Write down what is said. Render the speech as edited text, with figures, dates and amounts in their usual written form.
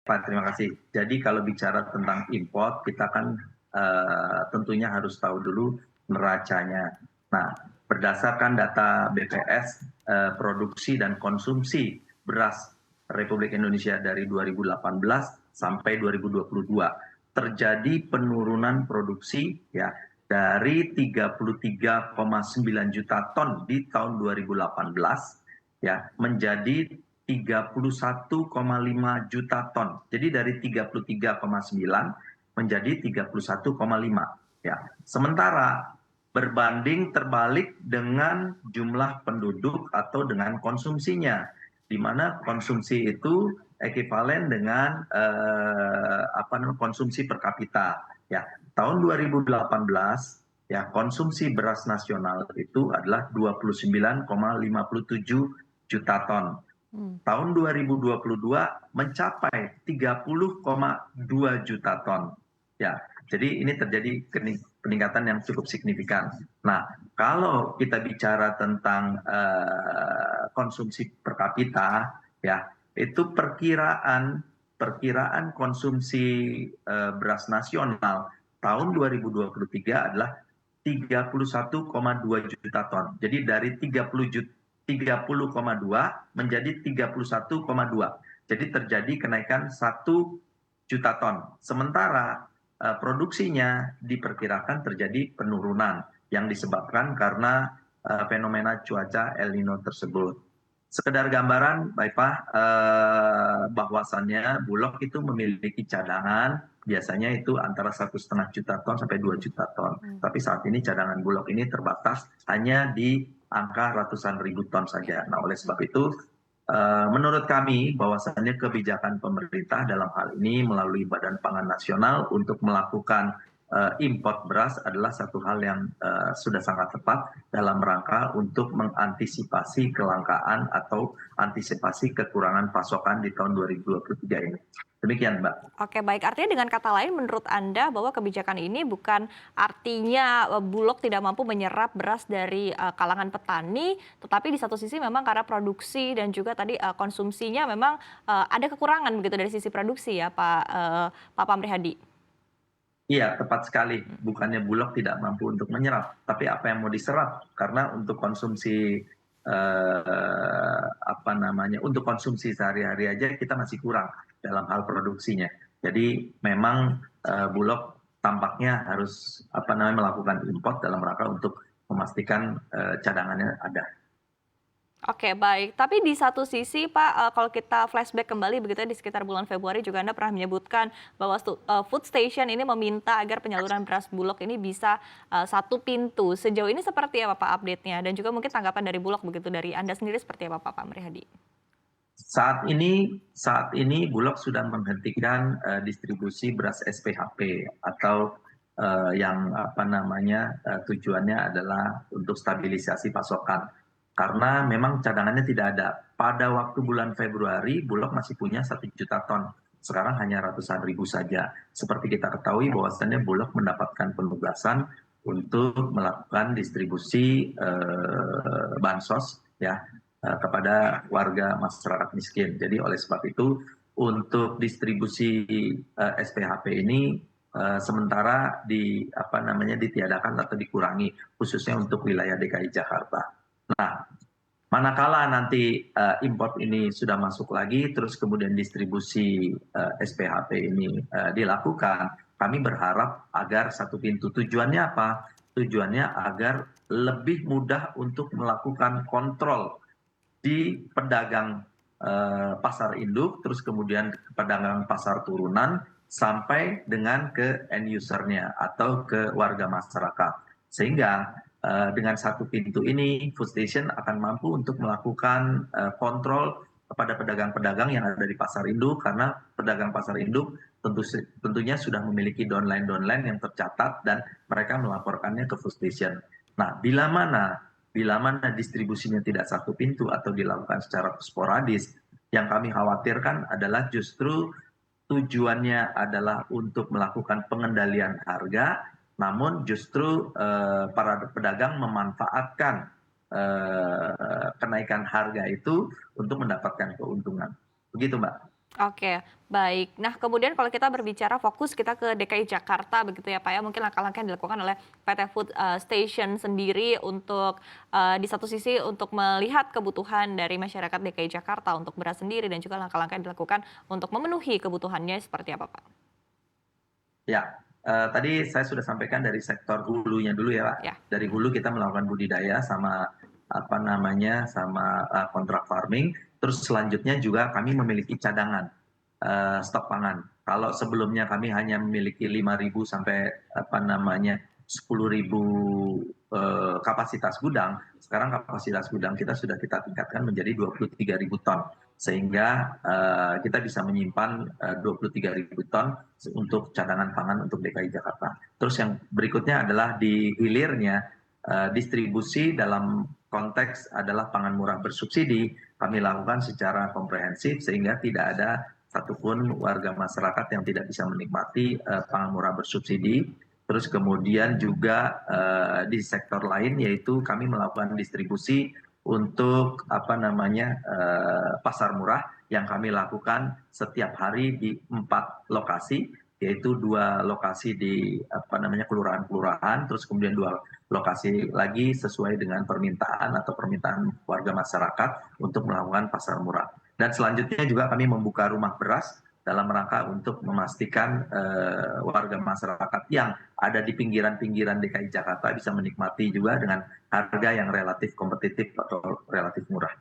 Pak, terima kasih. Jadi kalau bicara tentang import, kita kan tentunya harus tahu dulu neracanya. Nah, berdasarkan data BPS, produksi dan konsumsi beras Republik Indonesia dari 2018 sampai 2022 terjadi penurunan produksi ya dari 33,9 juta ton di tahun 2018 ya menjadi 31,5 juta ton. Jadi dari 33,9 menjadi 31,5 ya. Sementara berbanding terbalik dengan jumlah penduduk atau dengan konsumsinya, di mana konsumsi itu ekivalen dengan konsumsi per kapita ya. Tahun 2018 ya konsumsi beras nasional itu adalah 29,57 juta ton. Tahun 2022 mencapai 30,2 juta ton. Ya, jadi ini terjadi peningkatan yang cukup signifikan. Nah, kalau kita bicara tentang konsumsi per kapita, ya itu perkiraan konsumsi beras nasional tahun 2023 adalah 31,2 juta ton. Jadi dari 30,2 menjadi 31,2. Jadi terjadi kenaikan 1 juta ton. Sementara produksinya diperkirakan terjadi penurunan yang disebabkan karena fenomena cuaca El Nino tersebut. Sekedar gambaran, Baik Pak, bahwasannya Bulog itu memiliki cadangan biasanya itu antara 1,5 juta ton sampai 2 juta ton. Tapi saat ini cadangan Bulog ini terbatas hanya di angka ratusan ribu ton saja. Nah, oleh sebab itu, menurut kami bahwasannya kebijakan pemerintah dalam hal ini melalui Badan Pangan Nasional untuk melakukan import beras adalah satu hal yang sudah sangat tepat dalam rangka untuk mengantisipasi kelangkaan atau antisipasi kekurangan pasokan di tahun 2023 ini. Demikian, Mbak. Oke, baik. Artinya dengan kata lain menurut Anda bahwa kebijakan ini bukan artinya Bulog tidak mampu menyerap beras dari kalangan petani, tetapi di satu sisi memang karena produksi dan juga tadi konsumsinya memang ada kekurangan begitu dari sisi produksi ya, Pak Pamri Hadi. Iya, tepat sekali. Bukannya Bulog tidak mampu untuk menyerap, tapi apa yang mau diserap? Karena untuk konsumsi untuk konsumsi sehari-hari aja kita masih kurang dalam hal produksinya. Jadi memang Bulog tampaknya harus melakukan import dalam rangka untuk memastikan cadangannya ada. Oke, baik. Tapi di satu sisi, Pak, kalau kita flashback kembali begitu ya di sekitar bulan Februari juga Anda pernah menyebutkan bahwa food station ini meminta agar penyaluran beras Bulog ini bisa satu pintu. Sejauh ini seperti apa Pak update-nya? Dan juga mungkin tanggapan dari Bulog begitu dari Anda sendiri seperti apa Pak Pamri Hadi? Saat ini Bulog sudah menghentikan distribusi beras SPHP atau yang tujuannya adalah untuk stabilisasi pasokan. Karena memang cadangannya tidak ada. Pada waktu bulan Februari, Bulog masih punya 1 juta ton. Sekarang hanya ratusan ribu saja. Seperti kita ketahui bahwasannya Bulog mendapatkan penugasan untuk melakukan distribusi bansos ya kepada warga masyarakat miskin. Jadi oleh sebab itu untuk distribusi SPHP ini sementara ditiadakan atau dikurangi khususnya untuk wilayah DKI Jakarta. Nah, manakala nanti import ini sudah masuk lagi, terus kemudian distribusi SPHP ini dilakukan, kami berharap agar satu pintu. Tujuannya apa? Tujuannya agar lebih mudah untuk melakukan kontrol di pedagang pasar induk, terus kemudian pedagang pasar turunan, sampai dengan ke end usernya atau ke warga masyarakat. Sehingga dengan satu pintu ini, Food Station akan mampu untuk melakukan kontrol kepada pedagang-pedagang yang ada di pasar induk, karena pedagang pasar induk tentunya sudah memiliki downline yang tercatat dan mereka melaporkannya ke Food Station. Nah, bila mana distribusinya tidak satu pintu atau dilakukan secara sporadis, yang kami khawatirkan adalah justru tujuannya adalah untuk melakukan pengendalian harga, namun justru para pedagang memanfaatkan kenaikan harga itu untuk mendapatkan keuntungan. Begitu, Mbak. Oke, baik. Nah, kemudian kalau kita berbicara fokus kita ke DKI Jakarta begitu ya Pak ya, mungkin langkah-langkah yang dilakukan oleh PT Food Station sendiri untuk di satu sisi untuk melihat kebutuhan dari masyarakat DKI Jakarta untuk beras sendiri dan juga langkah-langkah yang dilakukan untuk memenuhi kebutuhannya seperti apa Pak? Ya, tadi saya sudah sampaikan dari sektor hulunya dulu ya, Pak. Ya. Dari hulu kita melakukan budidaya sama apa namanya, sama kontrak farming. Terus selanjutnya juga kami memiliki cadangan stok pangan. Kalau sebelumnya kami hanya memiliki 5.000 sampai apa namanya 10.000 kapasitas gudang, sekarang kapasitas gudang kita sudah kita tingkatkan menjadi 23.000 ton, sehingga kita bisa menyimpan 23.000 ton untuk cadangan pangan untuk DKI Jakarta. Terus yang berikutnya adalah di hilirnya distribusi dalam konteks adalah pangan murah bersubsidi kami lakukan secara komprehensif sehingga tidak ada satupun warga masyarakat yang tidak bisa menikmati pangan murah bersubsidi. Terus kemudian juga di sektor lain yaitu kami melakukan distribusi untuk apa namanya pasar murah yang kami lakukan setiap hari di 4 lokasi, yaitu 2 lokasi di apa namanya kelurahan-kelurahan, terus kemudian 2 lokasi lagi sesuai dengan permintaan atau permintaan warga masyarakat untuk melakukan pasar murah. Dan selanjutnya juga kami membuka rumah beras dalam rangka untuk memastikan warga masyarakat yang ada di pinggiran-pinggiran DKI Jakarta bisa menikmati juga dengan harga yang relatif kompetitif atau relatif murah.